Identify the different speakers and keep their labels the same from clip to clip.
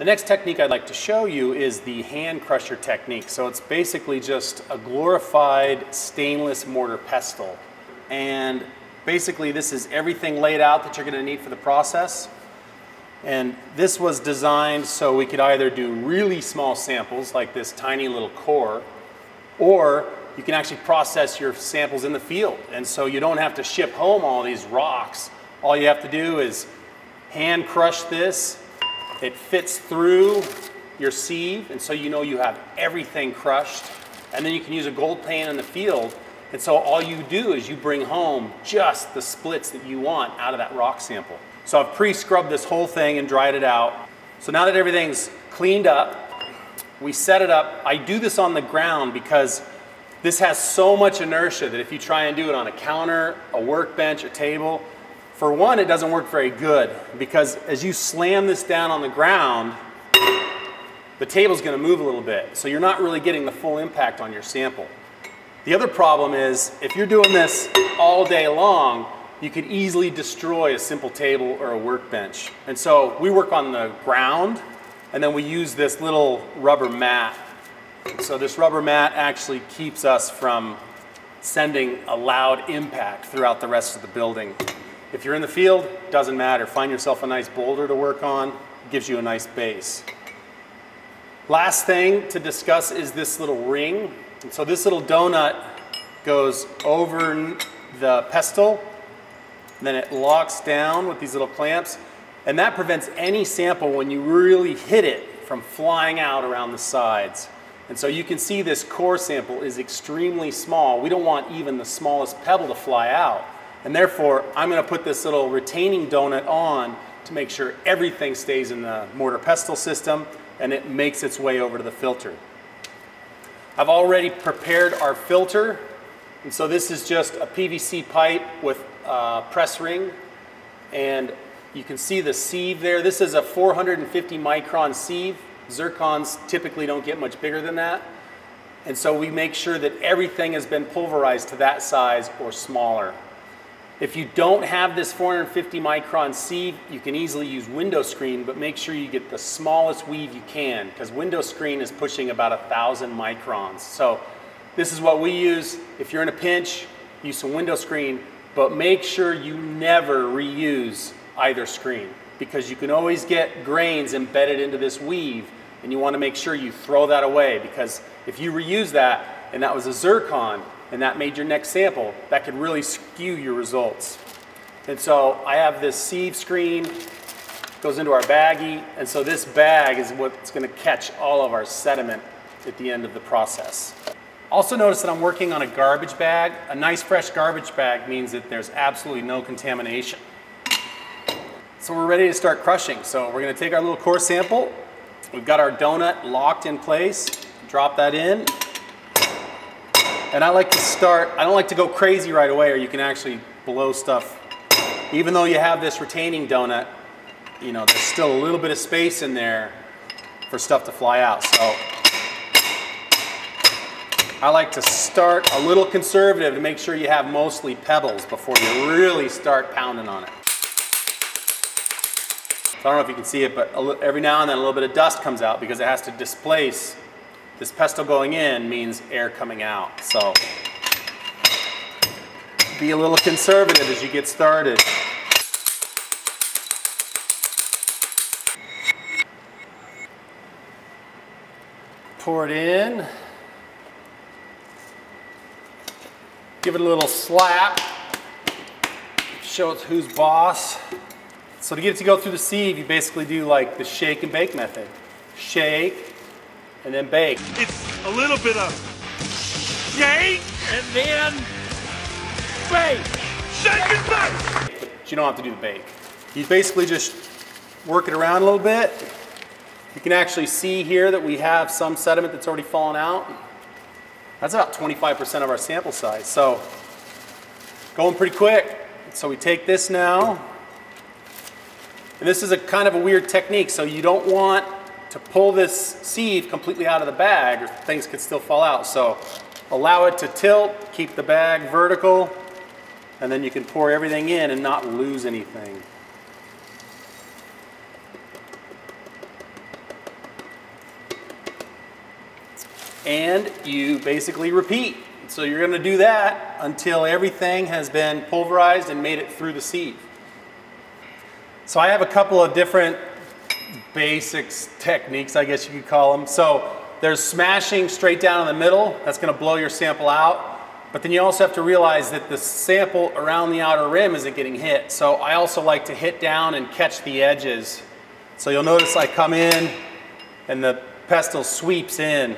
Speaker 1: The next technique I'd like to show you is the hand crusher technique. So it's basically just a glorified stainless mortar pestle. And basically this is everything laid out that you're going to need for the process. And this was designed so we could either do really small samples like this tiny little core, or you can actually process your samples in the field. And so you don't have to ship home all these rocks. All you have to do is hand crush this. It fits through your sieve, and so you know you have everything crushed. And then you can use a gold pan in the field, and so all you do is you bring home just the splits that you want out of that rock sample. So I've pre-scrubbed this whole thing and dried it out. So now that everything's cleaned up, we set it up. I do this on the ground because this has so much inertia that if you try and do it on a counter, a workbench, a table, for one, it doesn't work very good because as you slam this down on the ground, the table's going to move a little bit. So you're not really getting the full impact on your sample. The other problem is if you're doing this all day long, you could easily destroy a simple table or a workbench. And so we work on the ground, and then we use this little rubber mat. So this rubber mat actually keeps us from sending a loud impact throughout the rest of the building. If you're in the field, doesn't matter. Find yourself a nice boulder to work on. It gives you a nice base. Last thing to discuss is this little ring. And so this little donut goes over the pestle, then it locks down with these little clamps, and that prevents any sample when you really hit it from flying out around the sides. And so you can see this core sample is extremely small. We don't want even the smallest pebble to fly out. And therefore, I'm going to put this little retaining donut on to make sure everything stays in the mortar pestle system and it makes its way over to the filter. I've already prepared our filter. And so this is just a PVC pipe with a press ring. And you can see the sieve there. This is a 450 micron sieve. Zircons typically don't get much bigger than that. And so we make sure that everything has been pulverized to that size or smaller. If you don't have this 450 micron sieve, you can easily use window screen, but make sure you get the smallest weave you can, because window screen is pushing about 1,000 microns. So this is what we use. If you're in a pinch, use some window screen, but make sure you never reuse either screen, because you can always get grains embedded into this weave, and you want to make sure you throw that away, because if you reuse that and that was a zircon, and that made your next sample, that could really skew your results. And so I have this sieve screen, goes into our baggie, and so this bag is what's going to catch all of our sediment at the end of the process. Also notice that I'm working on a garbage bag. A nice fresh garbage bag means that there's absolutely no contamination. So we're ready to start crushing. So we're going to take our little core sample. We've got our donut locked in place. Drop that in. And I like to start, I don't like to go crazy right away, or you can actually blow stuff. Even though you have this retaining donut, you know, there's still a little bit of space in there for stuff to fly out. So I like to start a little conservative to make sure you have mostly pebbles before you really start pounding on it. So I don't know if you can see it, but every now and then a little bit of dust comes out because it has to displace. This pestle going in means air coming out. So be a little conservative as you get started. Pour it in. Give it a little slap. Show it who's boss. So to get it to go through the sieve, you basically do like the shake and bake method. Shake, and then bake.
Speaker 2: It's a little bit of shake and then bake. Shake and bake.
Speaker 1: But you don't have to do the bake. You basically just work it around a little bit. You can actually see here that we have some sediment that's already fallen out. That's about 25% of our sample size. So going pretty quick. So we take this now. And this is a kind of a weird technique. So you don't want to pull this sieve completely out of the bag or things could still fall out. So allow it to tilt, keep the bag vertical, and then you can pour everything in and not lose anything. and you basically repeat. So you're going to do that until everything has been pulverized and made it through the sieve. So I have a couple of different basics techniques, I guess you could call them. So there's smashing straight down in the middle. That's going to blow your sample out. But then you also have to realize that the sample around the outer rim isn't getting hit. So I also like to hit down and catch the edges. So you'll notice I come in and the pestle sweeps in.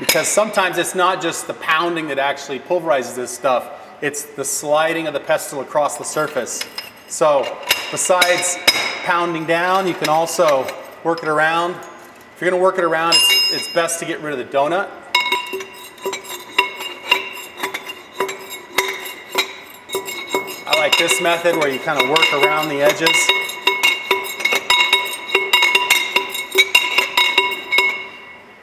Speaker 1: Because sometimes it's not just the pounding that actually pulverizes this stuff, it's the sliding of the pestle across the surface. So besides pounding down, you can also work it around. If you're going to work it around, it's best to get rid of the donut. I like this method where you kind of work around the edges.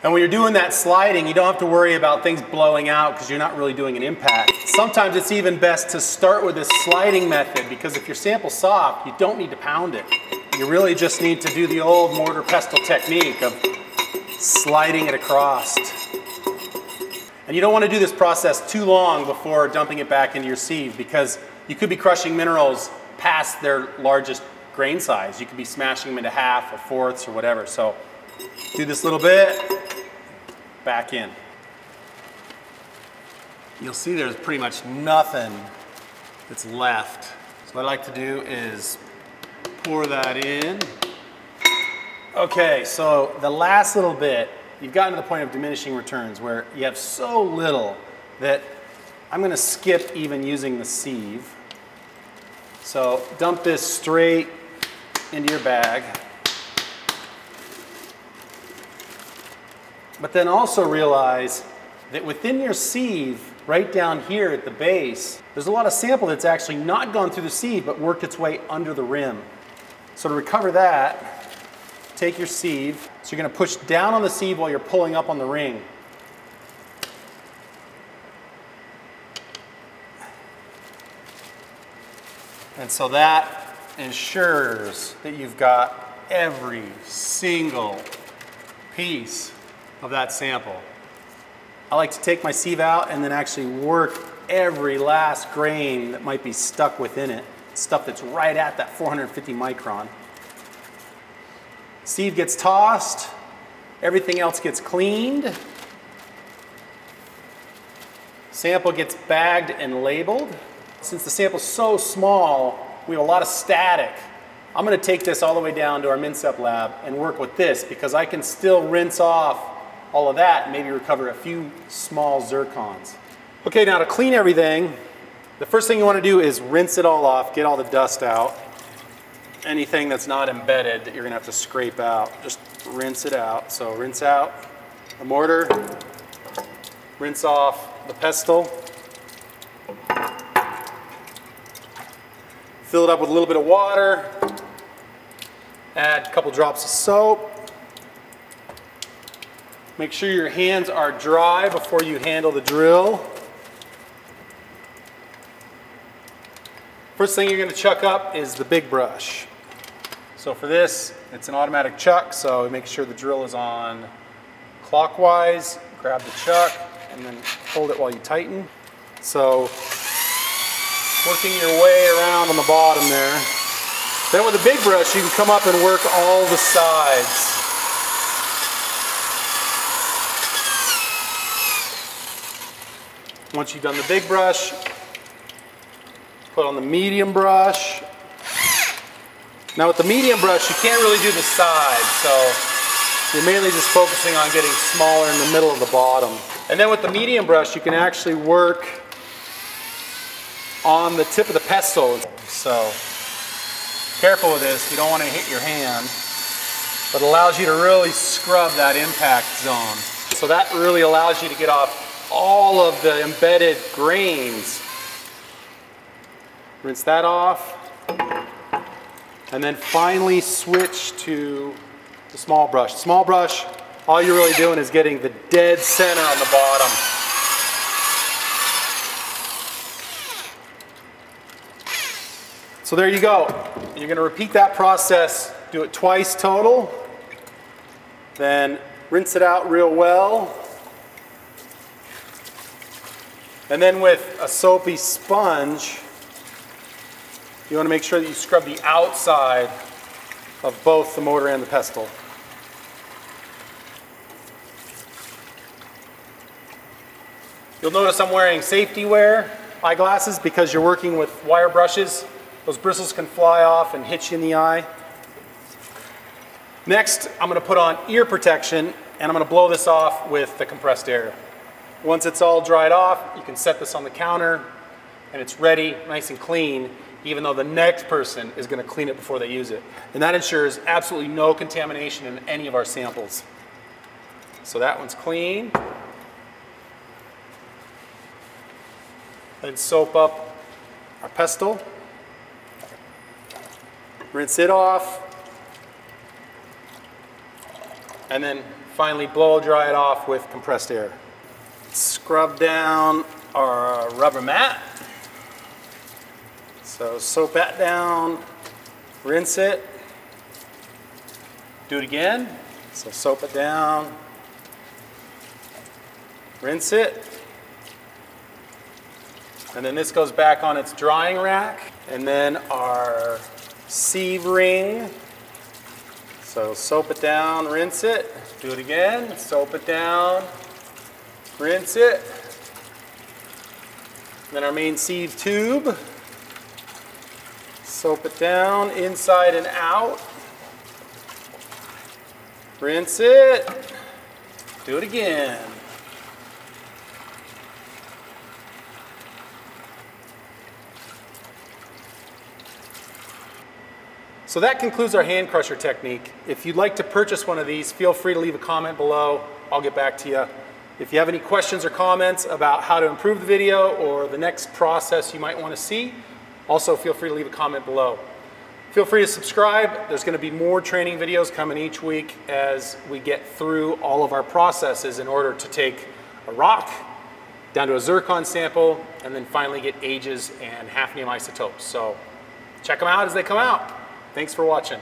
Speaker 1: And when you're doing that sliding, you don't have to worry about things blowing out because you're not really doing an impact. Sometimes it's even best to start with this sliding method because if your sample's soft, you don't need to pound it. You really just need to do the old mortar pestle technique of sliding it across. And you don't want to do this process too long before dumping it back into your sieve because you could be crushing minerals past their largest grain size. You could be smashing them into half or fourths or whatever. So do this little bit, back in. You'll see there's pretty much nothing that's left. So what I like to do is pour that in. Okay, so the last little bit, you've gotten to the point of diminishing returns where you have so little that I'm going to skip even using the sieve. So dump this straight into your bag. But then also realize that within your sieve, right down here at the base, there's a lot of sample that's actually not gone through the sieve but worked its way under the rim. So to recover that, take your sieve. So you're going to push down on the sieve while you're pulling up on the ring. And so that ensures that you've got every single piece of that sample. I like to take my sieve out and then actually work every last grain that might be stuck within it, stuff that's right at that 450 micron. Sieve gets tossed, everything else gets cleaned, sample gets bagged and labeled. Since the sample's so small, we have a lot of static. I'm going to take this all the way down to our Minsep lab and work with this because I can still rinse off all of that and maybe recover a few small zircons. Okay, now to clean everything, the first thing you want to do is rinse it all off, get all the dust out. Anything that's not embedded that you're going to have to scrape out, just rinse it out. So rinse out the mortar, rinse off the pestle, fill it up with a little bit of water, add a couple drops of soap. Make sure your hands are dry before you handle the drill. First thing you're going to chuck up is the big brush. So for this, it's an automatic chuck, so make sure the drill is on clockwise. Grab the chuck and then hold it while you tighten. So working your way around on the bottom there. Then with the big brush, you can come up and work all the sides. Once you've done the big brush, put on the medium brush. Now with the medium brush, you can't really do the sides, so you're mainly just focusing on getting smaller in the middle of the bottom. And then with the medium brush, you can actually work on the tip of the pestle. So careful with this, you don't want to hit your hand, but it allows you to really scrub that impact zone. So that really allows you to get off all of the embedded grains. Rinse that off. And then finally switch to the small brush. Small brush, all you're really doing is getting the dead center on the bottom. So there you go. You're going to repeat that process, do it twice total, then rinse it out real well. And then with a soapy sponge, you want to make sure that you scrub the outside of both the motor and the pestle. You'll notice I'm wearing safety wear eyeglasses because you're working with wire brushes. Those bristles can fly off and hit you in the eye. Next, I'm going to put on ear protection, and I'm going to blow this off with the compressed air. Once it's all dried off, you can set this on the counter, and it's ready, nice and clean, even though the next person is going to clean it before they use it. And that ensures absolutely no contamination in any of our samples. So that one's clean. Then soap up our pestle, rinse it off, and then finally blow dry it off with compressed air. Scrub down our rubber mat. So soap that down, rinse it, do it again. So soap it down, rinse it. And then this goes back on its drying rack. And then our sieve ring. So soap it down, rinse it, do it again, soap it down, rinse it. And then our main sieve tube. Soap it down, inside and out. Rinse it, do it again. So that concludes our hand crusher technique. If you'd like to purchase one of these, feel free to leave a comment below. I'll get back to you. If you have any questions or comments about how to improve the video or the next process you might want to see, also feel free to leave a comment below. Feel free to subscribe. There's going to be more training videos coming each week as we get through all of our processes in order to take a rock down to a zircon sample and then finally get ages and hafnium isotopes. So check them out as they come out. Thanks for watching.